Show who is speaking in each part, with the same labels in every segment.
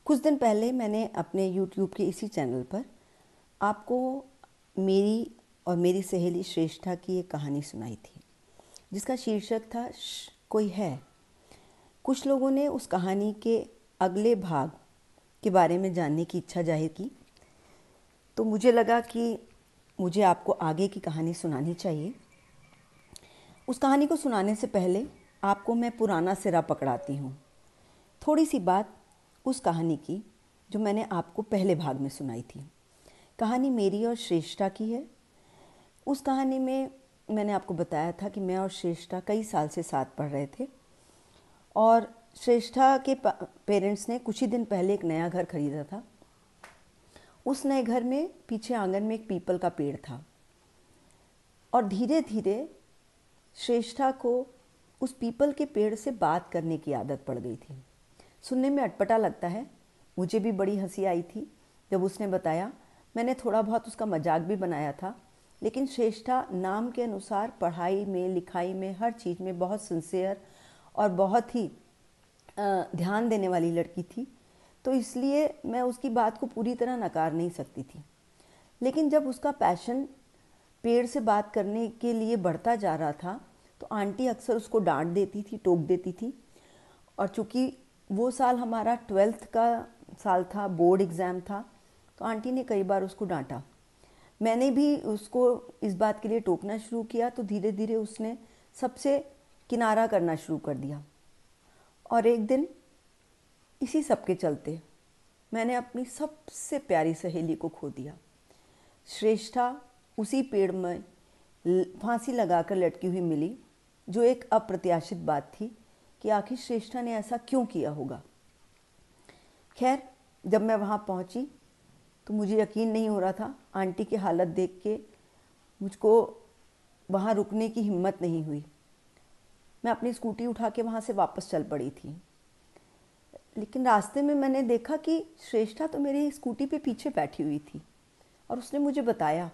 Speaker 1: कुछ दिन पहले मैंने अपने YouTube के इसी चैनल पर आपको मेरी और मेरी सहेली श्रेष्ठा की एक कहानी सुनाई थी, जिसका शीर्षक था कोई है। कुछ लोगों ने उस कहानी के अगले भाग के बारे में जानने की इच्छा जाहिर की, तो मुझे लगा कि मुझे आपको आगे की कहानी सुनानी चाहिए। उस कहानी को सुनाने से पहले आपको मैं पुराना सिरा पकड़ाती हूँ। थोड़ी सी बात उस कहानी की जो मैंने आपको पहले भाग में सुनाई थी। कहानी मेरी और श्रेष्ठा की है। उस कहानी में मैंने आपको बताया था कि मैं और श्रेष्ठा कई साल से साथ पढ़ रहे थे और श्रेष्ठा के पेरेंट्स ने कुछ ही दिन पहले एक नया घर खरीदा था। उस नए घर में पीछे आंगन में एक पीपल का पेड़ था और धीरे धीरे श्रेष्ठा को उस पीपल के पेड़ से बात करने की आदत पड़ गई थी। सुनने में अटपटा लगता है, मुझे भी बड़ी हंसी आई थी जब उसने बताया। मैंने थोड़ा बहुत उसका मजाक भी बनाया था, लेकिन श्रेष्ठा नाम के अनुसार पढ़ाई में, लिखाई में, हर चीज़ में बहुत सिंसियर और बहुत ही ध्यान देने वाली लड़की थी, तो इसलिए मैं उसकी बात को पूरी तरह नकार नहीं सकती थी। लेकिन जब उसका पैशन पेड़ से बात करने के लिए बढ़ता जा रहा था, तो आंटी अक्सर उसको डांट देती थी, टोक देती थी। और चूँकि वो साल हमारा 12th का साल था, बोर्ड एग्ज़ाम था, तो आंटी ने कई बार उसको डांटा। मैंने भी उसको इस बात के लिए टोकना शुरू किया, तो धीरे धीरे उसने सबसे किनारा करना शुरू कर दिया। और एक दिन इसी सब के चलते मैंने अपनी सबसे प्यारी सहेली को खो दिया। श्रेष्ठा उसी पेड़ में फांसी लगाकर लटकी हुई मिली, जो एक अप्रत्याशित बात थी कि आखिर श्रेष्ठा ने ऐसा क्यों किया होगा। खैर, जब मैं वहाँ पहुँची तो मुझे यकीन नहीं हो रहा था। आंटी की हालत देख के मुझको वहाँ रुकने की हिम्मत नहीं हुई। मैं अपनी स्कूटी उठा के वहाँ से वापस चल पड़ी थी, लेकिन रास्ते में मैंने देखा कि श्रेष्ठा तो मेरी स्कूटी पे पीछे बैठी हुई थी और उसने मुझे बताया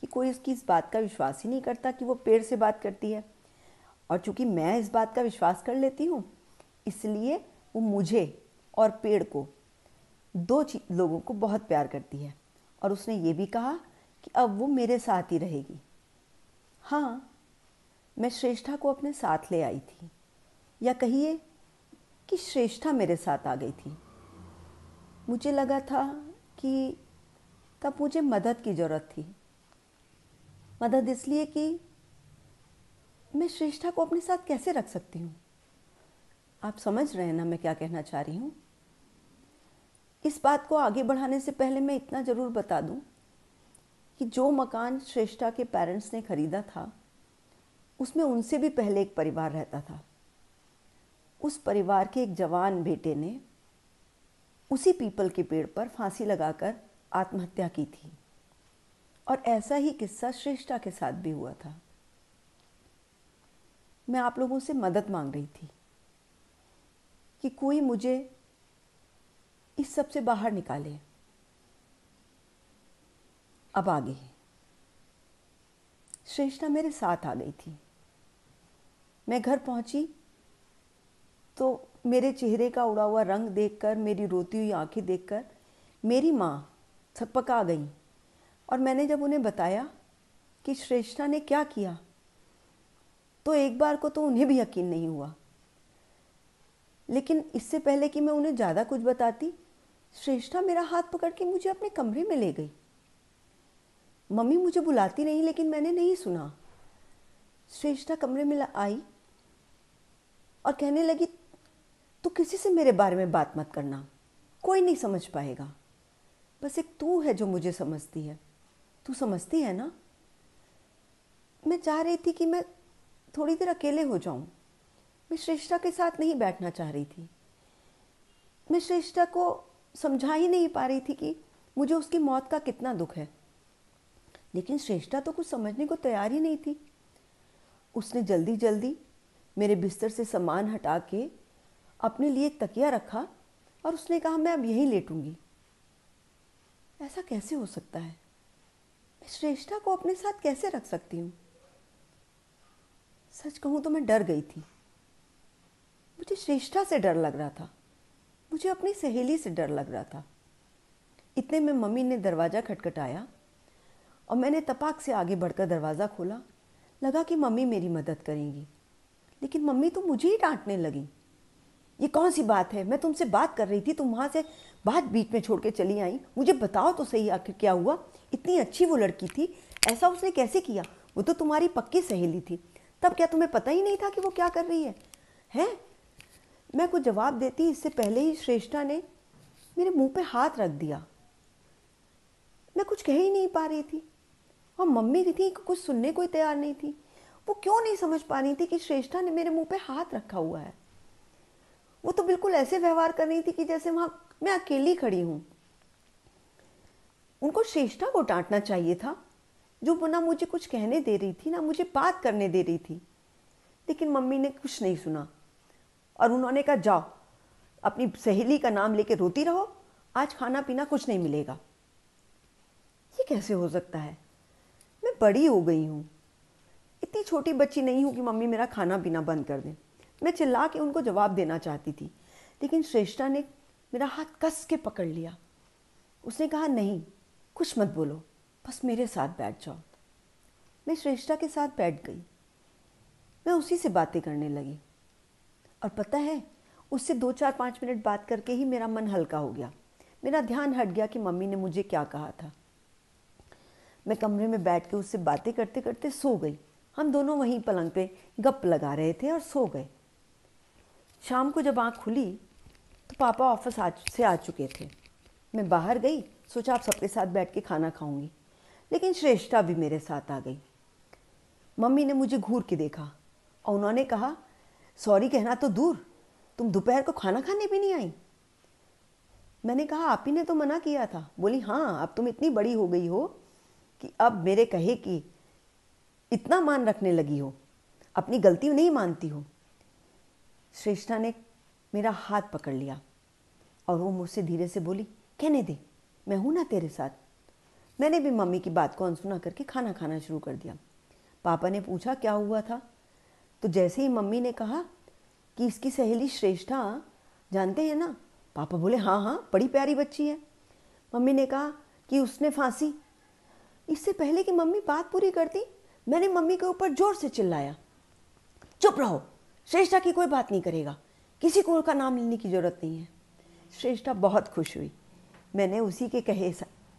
Speaker 1: कि कोई इसकी इस बात का विश्वास ही नहीं करता कि वो पेड़ से बात करती है। और चूँकि मैं इस बात का विश्वास कर लेती हूँ, इसलिए वो मुझे और पेड़ को, दो लोगों को बहुत प्यार करती है। और उसने ये भी कहा कि अब वो मेरे साथ ही रहेगी। हाँ, मैं श्रेष्ठा को अपने साथ ले आई थी, या कहिए कि श्रेष्ठा मेरे साथ आ गई थी। मुझे लगा था कि तब मुझे मदद की ज़रूरत थी। मदद इसलिए कि मैं श्रेष्ठा को अपने साथ कैसे रख सकती हूँ। आप समझ रहे हैं ना मैं क्या कहना चाह रही हूँ। इस बात को आगे बढ़ाने से पहले मैं इतना ज़रूर बता दूँ कि जो मकान श्रेष्ठा के पेरेंट्स ने ख़रीदा था, उसमें उनसे भी पहले एक परिवार रहता था। उस परिवार के एक जवान बेटे ने उसी पीपल के पेड़ पर फांसी लगाकर आत्महत्या की थी। और ऐसा ही किस्सा श्रेष्ठा के साथ भी हुआ था। मैं आप लोगों से मदद मांग रही थी कि कोई मुझे इस सब से बाहर निकाले। अब आगे श्रेष्ठा मेरे साथ आ गई थी। मैं घर पहुंची तो मेरे चेहरे का उड़ा हुआ रंग देखकर, मेरी रोती हुई आंखें देखकर मेरी माँ छकपका गई। और मैंने जब उन्हें बताया कि श्रेष्ठा ने क्या किया, तो एक बार को तो उन्हें भी यकीन नहीं हुआ। लेकिन इससे पहले कि मैं उन्हें ज़्यादा कुछ बताती, श्रेष्ठा मेरा हाथ पकड़ के मुझे अपने कमरे में ले गई। मम्मी मुझे बुलाती रही, लेकिन मैंने नहीं सुना। श्रेष्ठा कमरे में आई और कहने लगी, तू किसी से मेरे बारे में बात मत करना, कोई नहीं समझ पाएगा। बस एक तू है जो मुझे समझती है, तू समझती है ना। मैं चाह रही थी कि मैं थोड़ी देर अकेले हो जाऊं। मैं श्रेष्ठा के साथ नहीं बैठना चाह रही थी। मैं श्रेष्ठा को समझा ही नहीं पा रही थी कि मुझे उसकी मौत का कितना दुख है। लेकिन श्रेष्ठा तो कुछ समझने को तैयार ही नहीं थी। उसने जल्दी जल्दी मेरे बिस्तर से सामान हटा के अपने लिए एक तकिया रखा और उसने कहा, मैं अब यहीं लेटूंगी। ऐसा कैसे हो सकता है? मैं श्रेष्ठा को अपने साथ कैसे रख सकती हूँ? सच कहूँ तो मैं डर गई थी। मुझे श्रेष्ठा से डर लग रहा था। मुझे अपनी सहेली से डर लग रहा था। इतने में मम्मी ने दरवाज़ा खटखटाया और मैंने तपाक से आगे बढ़कर दरवाज़ा खोला। लगा कि मम्मी मेरी मदद करेंगी, लेकिन मम्मी तो मुझे ही डांटने लगी। ये कौन सी बात है, मैं तुमसे बात कर रही थी, तुम वहाँ से बात बीच में छोड़ के चली आई। मुझे बताओ तो सही आखिर क्या हुआ। इतनी अच्छी वो लड़की थी, ऐसा उसने कैसे किया? वो तो तुम्हारी पक्की सहेली थी। तब क्या तुम्हें पता ही नहीं था कि वो क्या कर रही है? हैं? मैं कुछ जवाब देती इससे पहले ही श्रेष्ठा ने मेरे मुंह पे हाथ रख दिया। मैं कुछ कह ही नहीं पा रही थी और मम्मी थी कुछ सुनने को ही तैयार नहीं थी। वो क्यों नहीं समझ पा रही थी कि श्रेष्ठा ने मेरे मुंह पे हाथ रखा हुआ है? वो तो बिल्कुल ऐसे व्यवहार कर रही थी कि जैसे वहां मैं अकेली खड़ी हूं। उनको श्रेष्ठा को डांटना चाहिए था, जो ना मुझे कुछ कहने दे रही थी ना मुझे बात करने दे रही थी। लेकिन मम्मी ने कुछ नहीं सुना और उन्होंने कहा, जाओ अपनी सहेली का नाम लेके रोती रहो, आज खाना पीना कुछ नहीं मिलेगा। ये कैसे हो सकता है? मैं बड़ी हो गई हूँ, इतनी छोटी बच्ची नहीं हूँ कि मम्मी मेरा खाना पीना बंद कर दें। मैं चिल्ला के उनको जवाब देना चाहती थी, लेकिन श्रेष्ठा ने मेरा हाथ कस के पकड़ लिया। उसने कहा, नहीं कुछ मत बोलो, बस मेरे साथ बैठ जाओ। मैं श्रेष्ठा के साथ बैठ गई। मैं उसी से बातें करने लगी और पता है, उससे 2-4-5 मिनट बात करके ही मेरा मन हल्का हो गया। मेरा ध्यान हट गया कि मम्मी ने मुझे क्या कहा था। मैं कमरे में बैठ के उससे बातें करते करते सो गई। हम दोनों वहीं पलंग पे गप लगा रहे थे और सो गए। शाम को जब आँख खुली तो पापा ऑफिस से आ चुके थे। मैं बाहर गई, सोचा आप सबके साथ बैठ के खाना खाऊंगी, लेकिन श्रेष्ठा भी मेरे साथ आ गई। मम्मी ने मुझे घूर के देखा और उन्होंने कहा, सॉरी कहना तो दूर, तुम दोपहर को खाना खाने भी नहीं आई। मैंने कहा, आप ही ने तो मना किया था। बोली, हाँ अब तुम इतनी बड़ी हो गई हो कि अब मेरे कहे कि इतना मान रखने लगी हो, अपनी गलती नहीं मानती हो। श्रेष्ठा ने मेरा हाथ पकड़ लिया और वो मुझसे धीरे से बोली, कहने दे, मैं हूं ना तेरे साथ। मैंने भी मम्मी की बात को अनसुना करके खाना खाना शुरू कर दिया। पापा ने पूछा क्या हुआ था, तो जैसे ही मम्मी ने कहा कि इसकी सहेली श्रेष्ठा जानते हैं ना, पापा बोले, हाँ हाँ बड़ी प्यारी बच्ची है। मम्मी ने कहा कि उसने फांसी। इससे पहले कि मम्मी बात पूरी करती, मैंने मम्मी के ऊपर जोर से चिल्लाया, चुप रहो, श्रेष्ठा की कोई बात नहीं करेगा, किसी को उसका नाम लेने की जरूरत नहीं है। श्रेष्ठा बहुत खुश हुई। मैंने उसी के कहे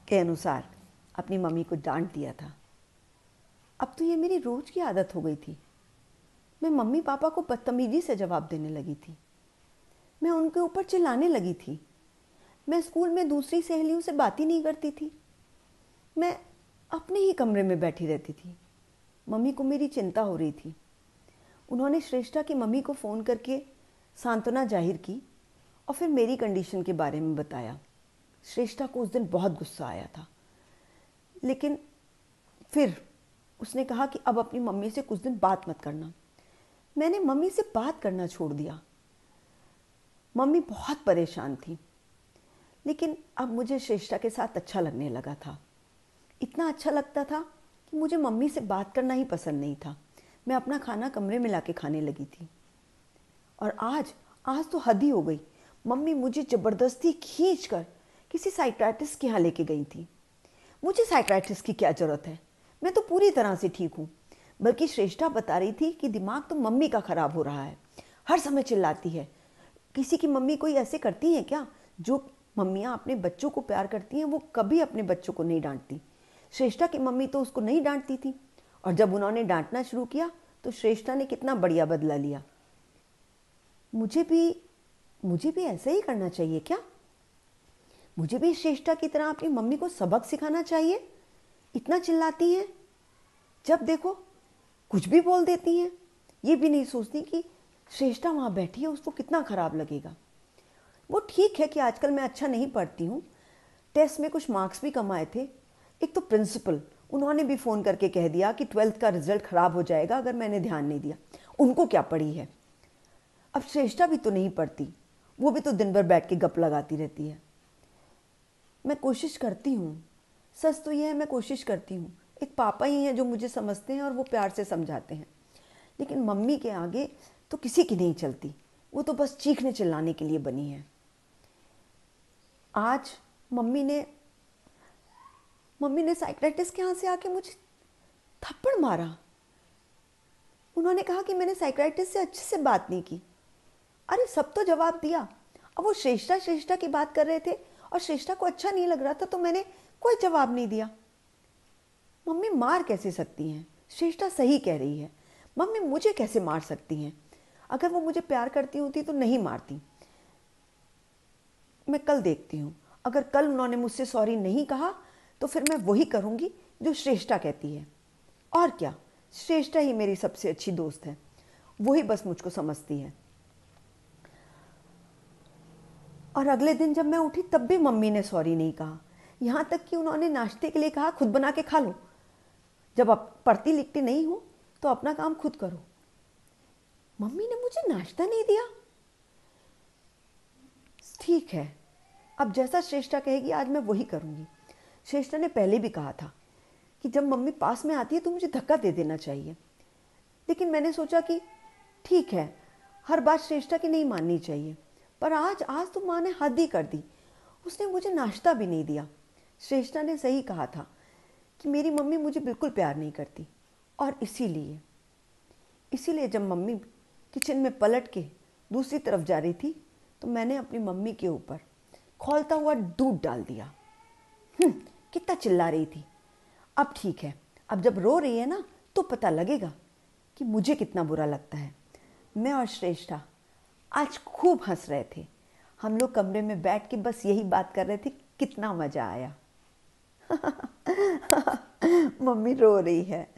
Speaker 1: के अनुसार अपनी मम्मी को डांट दिया था। अब तो ये मेरी रोज की आदत हो गई थी। मैं मम्मी पापा को बदतमीजी से जवाब देने लगी थी। मैं उनके ऊपर चिल्लाने लगी थी। मैं स्कूल में दूसरी सहेलियों से बात ही नहीं करती थी। मैं अपने ही कमरे में बैठी रहती थी। मम्मी को मेरी चिंता हो रही थी। उन्होंने श्रेष्ठा की मम्मी को फ़ोन करके सांत्वना जाहिर की और फिर मेरी कंडीशन के बारे में बताया। श्रेष्ठा को उस दिन बहुत गुस्सा आया था, लेकिन फिर उसने कहा कि अब अपनी मम्मी से कुछ दिन बात मत करना। मैंने मम्मी से बात करना छोड़ दिया। मम्मी बहुत परेशान थी, लेकिन अब मुझे श्रेष्ठा के साथ अच्छा लगने लगा था। इतना अच्छा लगता था कि मुझे मम्मी से बात करना ही पसंद नहीं था। मैं अपना खाना कमरे में लाके खाने लगी थी। और आज तो हद ही हो गई। मम्मी मुझे ज़बरदस्ती खींच कर किसी साइकियाट्रिस्ट के यहाँ लेके गई थी। मुझे साइकियाट्रिस्ट की क्या ज़रूरत है, मैं तो पूरी तरह से ठीक हूँ। बल्कि श्रेष्ठा बता रही थी कि दिमाग तो मम्मी का ख़राब हो रहा है, हर समय चिल्लाती है। किसी की मम्मी कोई ऐसे करती है क्या? जो मम्मियाँ अपने बच्चों को प्यार करती हैं वो कभी अपने बच्चों को नहीं डांटती। श्रेष्ठा की मम्मी तो उसको नहीं डांटती थी, और जब उन्होंने डांटना शुरू किया तो श्रेष्ठा ने कितना बढ़िया बदला लिया। मुझे भी ऐसा ही करना चाहिए क्या? मुझे भी श्रेष्ठा की तरह अपनी मम्मी को सबक सिखाना चाहिए। इतना चिल्लाती हैं, जब देखो कुछ भी बोल देती हैं। ये भी नहीं सोचती कि श्रेष्ठा वहाँ बैठी है, उसको कितना खराब लगेगा। वो ठीक है कि आजकल मैं अच्छा नहीं पढ़ती हूँ, टेस्ट में कुछ मार्क्स भी कम आए थे। एक तो प्रिंसिपल, उन्होंने भी फ़ोन करके कह दिया कि 12th का रिजल्ट ख़राब हो जाएगा अगर मैंने ध्यान नहीं दिया। उनको क्या पड़ी है? अब श्रेष्ठा भी तो नहीं पढ़ती, वो भी तो दिन भर बैठ के गप लगाती रहती है। मैं कोशिश करती हूँ, सच तो यह है मैं कोशिश करती हूँ। एक पापा ही हैं जो मुझे समझते हैं और वो प्यार से समझाते हैं, लेकिन मम्मी के आगे तो किसी की नहीं चलती। वो तो बस चीखने चिल्लाने के लिए बनी है। आज मम्मी ने साइकियाट्रिस्ट के यहाँ से आके मुझे थप्पड़ मारा। उन्होंने कहा कि मैंने साइकियाट्रिस्ट से अच्छे से बात नहीं की। अरे सब तो जवाब दिया। अब वो श्रेष्ठा की बात कर रहे थे और श्रेष्ठा को अच्छा नहीं लग रहा था, तो मैंने कोई जवाब नहीं दिया। मम्मी मार कैसे सकती हैं? श्रेष्ठा सही कह रही है। मम्मी मुझे कैसे मार सकती हैं? अगर वो मुझे प्यार करती होती तो नहीं मारती। मैं कल देखती हूँ, अगर कल उन्होंने मुझसे सॉरी नहीं कहा तो फिर मैं वही करूँगी जो श्रेष्ठा कहती है। और क्या, श्रेष्ठा ही मेरी सबसे अच्छी दोस्त है, वही बस मुझको समझती है। और अगले दिन जब मैं उठी तब भी मम्मी ने सॉरी नहीं कहा। यहाँ तक कि उन्होंने नाश्ते के लिए कहा खुद बना के खा लो, जब आप पढ़ती लिखती नहीं हो तो अपना काम खुद करो। मम्मी ने मुझे नाश्ता नहीं दिया। ठीक है, अब जैसा श्रेष्ठा कहेगी आज मैं वही करूँगी। श्रेष्ठा ने पहले भी कहा था कि जब मम्मी पास में आती है तो मुझे धक्का दे देना चाहिए, लेकिन मैंने सोचा कि ठीक है, हर बात श्रेष्ठा की नहीं माननी चाहिए। पर आज तो माँ ने हद ही कर दी, उसने मुझे नाश्ता भी नहीं दिया। श्रेष्ठा ने सही कहा था कि मेरी मम्मी मुझे बिल्कुल प्यार नहीं करती। और इसीलिए जब मम्मी किचन में पलट के दूसरी तरफ जा रही थी तो मैंने अपनी मम्मी के ऊपर खौलता हुआ दूध डाल दिया। कितना चिल्ला रही थी। अब ठीक है, अब जब रो रही है ना तो पता लगेगा कि मुझे कितना बुरा लगता है। मैं और श्रेष्ठा आज खूब हंस रहे थे। हम लोग कमरे में बैठ के बस यही बात कर रहे थे, कितना मज़ा आया। मम्मी रो रही है।